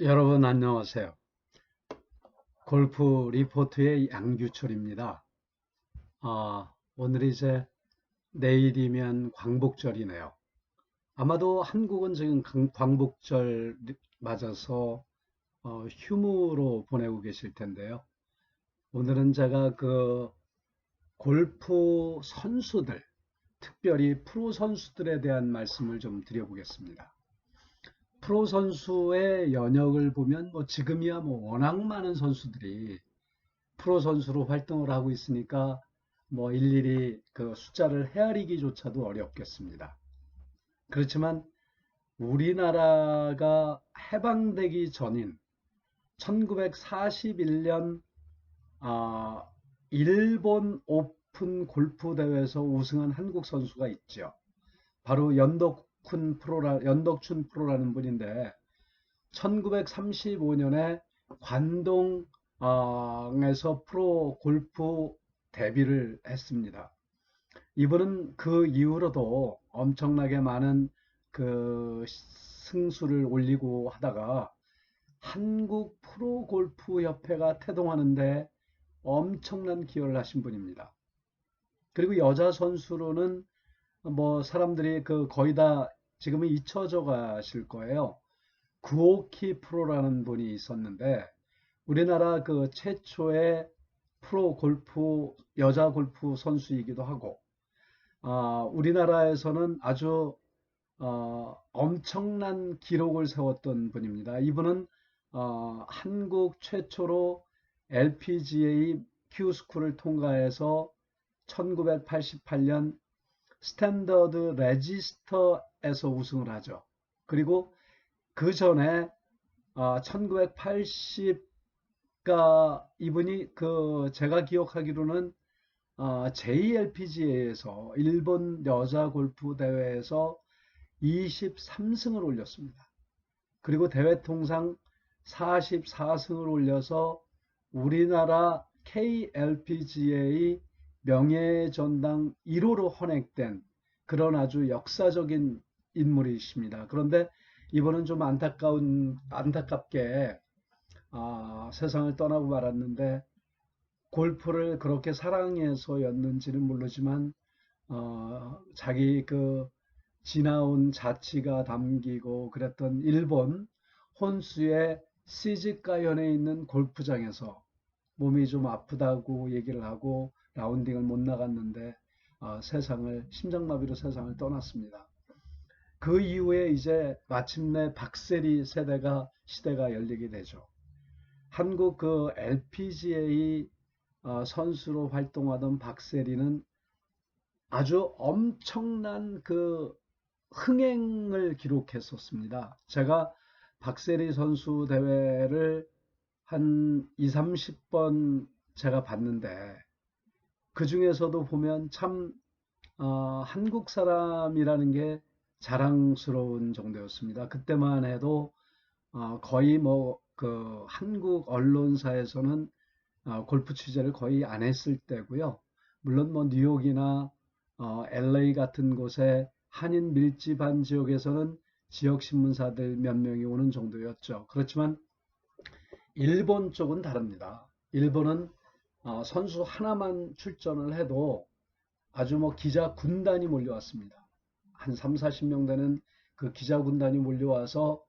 여러분 안녕하세요. 골프 리포트의 양규철입니다. 오늘이 이제 내일이면 광복절이네요. 아마도 한국은 지금 광복절 맞아서 휴무로 보내고 계실 텐데요. 오늘은 제가 그 골프 선수들, 특별히 프로 선수들에 대한 말씀을 좀 드려보겠습니다. 프로 선수의 연역을 보면 뭐 지금이야 뭐 워낙 많은 선수들이 프로 선수로 활동을 하고 있으니까 뭐 일일이 그 숫자를 헤아리기조차도 어렵겠습니다. 그렇지만 우리나라가 해방되기 전인 1941년 일본 오픈 골프 대회에서 우승한 한국 선수가 있죠. 바로 연덕춘 프로라는 분인데 1935년에 관동에서 프로 골프 데뷔를 했습니다. 이분은 그 이후로도 엄청나게 많은 그 승수를 올리고 하다가 한국 프로 골프 협회가 태동하는데 엄청난 기여를 하신 분입니다. 그리고 여자 선수로는 뭐 사람들이 그 거의 다 지금은 잊혀져 가실 거예요. 구오키 프로라는 분이 있었는데 우리나라 그 최초의 프로 골프 여자 골프 선수이기도 하고 우리나라에서는 아주 엄청난 기록을 세웠던 분입니다. 이분은 한국 최초로 LPGA Q스쿨을 통과해서 1988년 스탠더드 레지스터에서 우승을 하죠. 그리고 그 전에 1980가 이분이 그 제가 기억하기로는 JLPGA에서 일본 여자 골프 대회에서 23승을 올렸습니다. 그리고 대회 통상 44승을 올려서 우리나라 KLPGA 명예전당 1호로 헌액된 그런 아주 역사적인 인물이십니다. 그런데 이번은 좀 안타깝게 세상을 떠나고 말았는데 골프를 그렇게 사랑해서였는지는 모르지만 자기 그 지나온 자치가 담기고 그랬던 일본 혼수의 시즈가현에 있는 골프장에서 몸이 좀 아프다고 얘기를 하고 라운딩을 못 나갔는데 심장마비로 세상을 떠났습니다. 그 이후에 이제 마침내 박세리 시대가 열리게 되죠. 한국 그 LPGA 선수로 활동하던 박세리는 아주 엄청난 그 흥행을 기록했었습니다. 제가 박세리 선수 대회를 한 2, 30번 제가 봤는데 그 중에서도 보면 참 한국 사람이라는 게 자랑스러운 정도였습니다. 그때만 해도 거의 뭐 그 한국 언론사에서는 골프 취재를 거의 안 했을 때고요. 물론 뭐 뉴욕이나 LA 같은 곳에 한인 밀집한 지역에서는 지역 신문사들 몇 명이 오는 정도였죠. 그렇지만 일본 쪽은 다릅니다. 일본은 선수 하나만 출전을 해도 아주 뭐 기자 군단이 몰려왔습니다. 한 3, 40명 되는 그 기자 군단이 몰려와서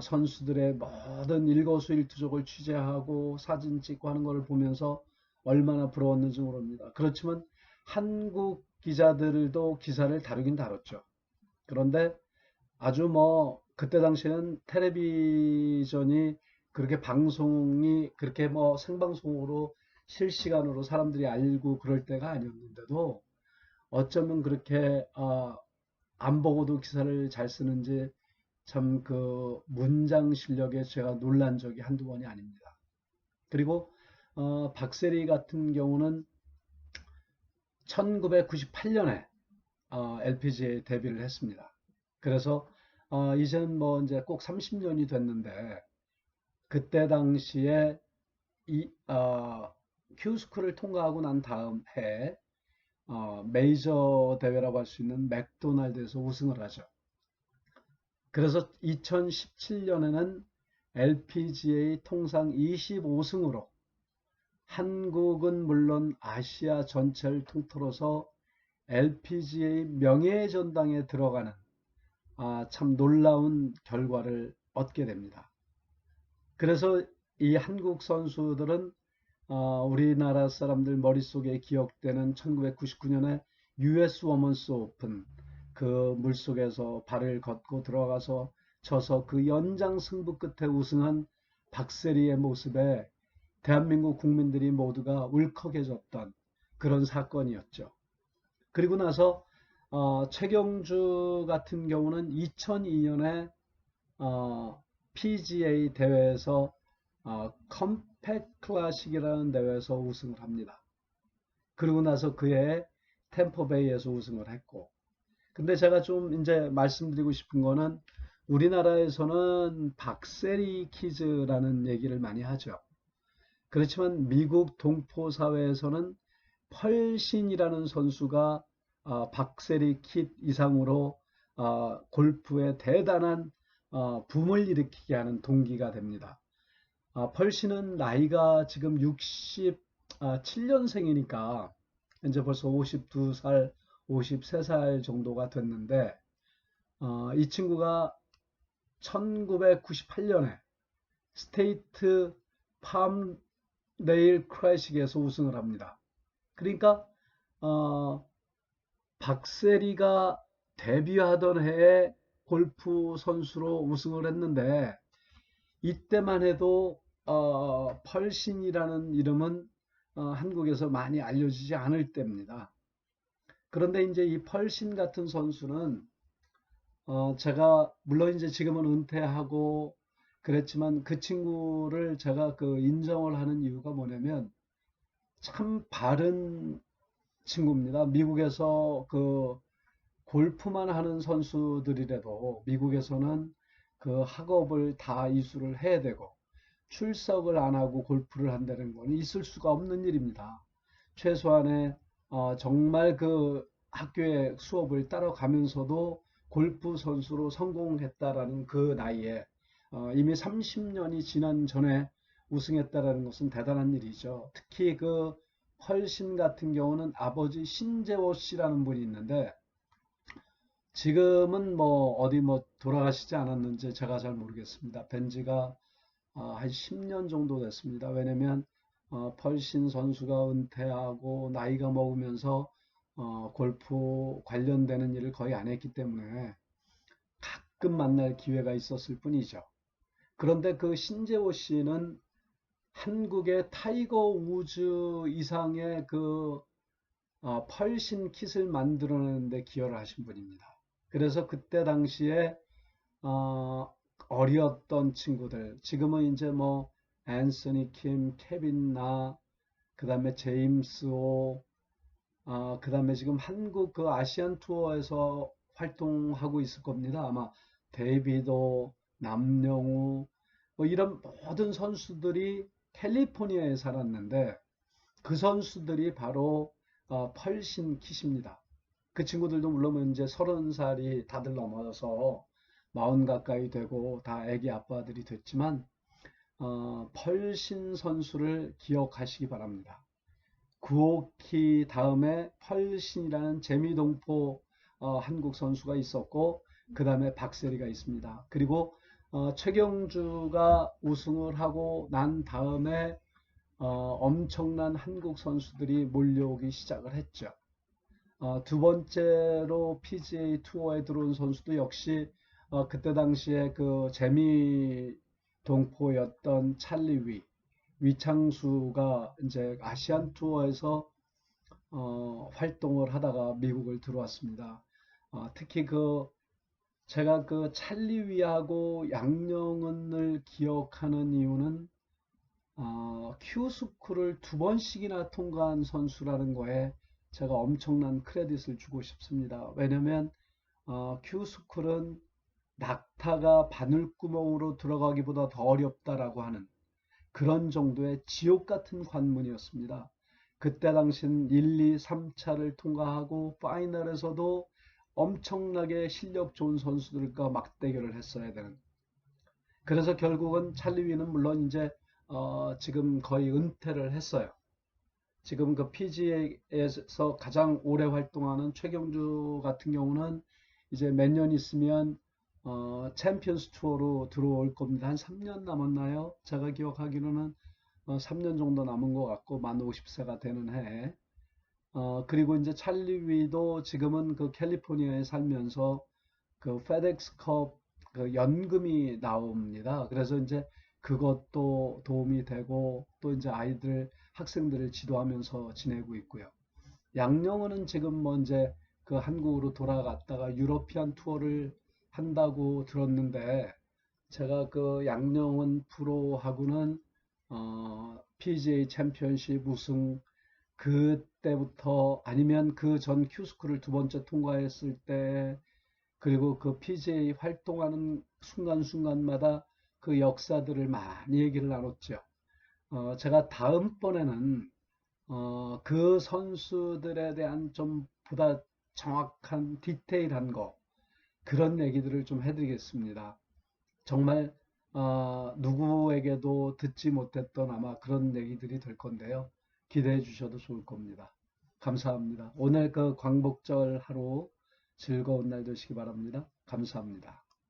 선수들의 모든 일거수일투족을 취재하고 사진 찍고 하는 걸 보면서 얼마나 부러웠는지 모릅니다. 그렇지만 한국 기자들도 기사를 다루긴 다뤘죠. 그런데 아주 뭐 그때 당시에는 텔레비전이 그렇게 방송이 그렇게 뭐 생방송으로 실시간으로 사람들이 알고 그럴 때가 아니었는데도 어쩌면 그렇게 안 보고도 기사를 잘 쓰는지 참 그 문장 실력에 제가 놀란 적이 한두 번이 아닙니다. 그리고 박세리 같은 경우는 1998년에 LPGA 데뷔를 했습니다. 그래서 이제는 뭐 이제 꼭 30년이 됐는데 그때 당시에 이 Q스쿨을 통과하고 난 다음 해 메이저 대회라고 할 수 있는 맥도날드에서 우승을 하죠. 그래서 2017년에는 LPGA 통상 25승으로 한국은 물론 아시아 전체를 통틀어서 LPGA 명예전당에 들어가는 참 놀라운 결과를 얻게 됩니다. 그래서 이 한국 선수들은 우리나라 사람들 머릿속에 기억되는 1999년에 US 워먼스 오픈, 그 물속에서 발을 걷고 들어가서 져서 그 연장 승부 끝에 우승한 박세리의 모습에 대한민국 국민들이 모두가 울컥해졌던 그런 사건이었죠. 그리고 나서 최경주 같은 경우는 2002년에 PGA 대회에서 컴팩 클래식이라는 대회에서 우승을 합니다. 그리고 나서 그해 템퍼베이에서 우승을 했고, 근데 제가 좀 이제 말씀드리고 싶은 거는 우리나라에서는 박세리 키즈라는 얘기를 많이 하죠. 그렇지만 미국 동포 사회에서는 펄신이라는 선수가 박세리 킷 이상으로 골프에 대단한 붐을 일으키게 하는 동기가 됩니다. 펄신은 나이가 지금 67년생이니까 이제 벌써 52살, 53살 정도가 됐는데 이 친구가 1998년에 스테이트 팜데일 클래식에서 우승을 합니다. 그러니까 박세리가 데뷔하던 해에 골프 선수로 우승을 했는데 이때만 해도 펄신이라는 이름은 한국에서 많이 알려지지 않을 때입니다. 그런데 이제 이 펄신 같은 선수는 제가 물론 이제 지금은 은퇴하고 그랬지만 그 친구를 제가 그 인정을 하는 이유가 뭐냐면 참 바른 친구입니다. 미국에서 그 골프만 하는 선수들이라도 미국에서는 그 학업을 다 이수를 해야 되고 출석을 안 하고 골프를 한다는 건 있을 수가 없는 일입니다. 최소한의 정말 그 학교의 수업을 따라가면서도 골프 선수로 성공했다라는 그 나이에 이미 30년이 지난 전에 우승했다라는 것은 대단한 일이죠. 특히 그 펄신 같은 경우는 아버지 신재호 씨라는 분이 있는데 지금은 뭐 어디 뭐 돌아가시지 않았는지 제가 잘 모르겠습니다. 벤지가 한 10년 정도 됐습니다. 왜냐면 펄신 선수가 은퇴하고 나이가 먹으면서 골프 관련되는 일을 거의 안 했기 때문에 가끔 만날 기회가 있었을 뿐이죠. 그런데 그 신재호 씨는 한국의 타이거 우즈 이상의 그 펄신 킷을 만들어내는데 기여를 하신 분입니다. 그래서 그때 당시에 어, 어렸던 친구들, 지금은 이제 뭐 앤서니 킴, 케빈 나, 그 다음에 제임스 오, 그 다음에 지금 한국 그 아시안 투어에서 활동하고 있을 겁니다. 아마 데이비도, 남영우, 뭐 이런 모든 선수들이 캘리포니아에 살았는데 그 선수들이 바로 펄신 킷입니다. 그 친구들도 물론 이제 30살이 다들 넘어서 40 가까이 되고 다 애기 아빠들이 됐지만 펄신 선수를 기억하시기 바랍니다. 구호키 다음에 펄신이라는 재미동포 한국 선수가 있었고 그 다음에 박세리가 있습니다. 그리고 최경주가 우승을 하고 난 다음에 엄청난 한국 선수들이 몰려오기 시작을 했죠. 두 번째로 PGA 투어에 들어온 선수도 역시 그때 당시에 그 재미 동포였던 찰리 위창수가 이제 아시안 투어에서 활동을 하다가 미국을 들어왔습니다. 특히 그 제가 그 찰리 위하고 양영은을 기억하는 이유는 큐스쿨을 두 번씩이나 통과한 선수라는 거에 제가 엄청난 크레딧을 주고 싶습니다. 왜냐면 큐스쿨은 낙타가 바늘구멍으로 들어가기보다 더 어렵다라고 하는 그런 정도의 지옥 같은 관문이었습니다. 그때 당시는 1, 2, 3차를 통과하고 파이널에서도 엄청나게 실력 좋은 선수들과 맞대결을 했어야 되는 그래서 결국은 찰리위는 물론 이제 지금 거의 은퇴를 했어요. 지금 그 PGA에서 가장 오래 활동하는 최경주 같은 경우는 이제 몇 년 있으면 챔피언스 투어로 들어올 겁니다. 한 3년 남았나요? 제가 기억하기로는 3년 정도 남은 것 같고 만 50세가 되는 해에 그리고 이제 찰리 위도 지금은 그 캘리포니아에 살면서 그 페덱스컵 그 연금이 나옵니다. 그래서 이제 그것도 도움이 되고 또 이제 아이들 학생들을 지도하면서 지내고 있고요. 양영호는 지금 뭐 이제 그 한국으로 돌아갔다가 유러피안 투어를 한다고 들었는데 제가 그 양영은 프로하고는 PGA 챔피언십 우승 그때부터 아니면 그 전 큐스크를 두 번째 통과했을 때 그리고 그 PGA 활동하는 순간순간마다 그 역사들을 많이 얘기를 나눴죠. 제가 다음번에는 그 선수들에 대한 좀 보다 정확한 디테일한 거 그런 얘기들을 좀 해드리겠습니다. 정말 누구에게도 듣지 못했던 아마 그런 얘기들이 될 건데요. 기대해 주셔도 좋을 겁니다. 감사합니다. 오늘 그 광복절 하루 즐거운 날 되시기 바랍니다. 감사합니다.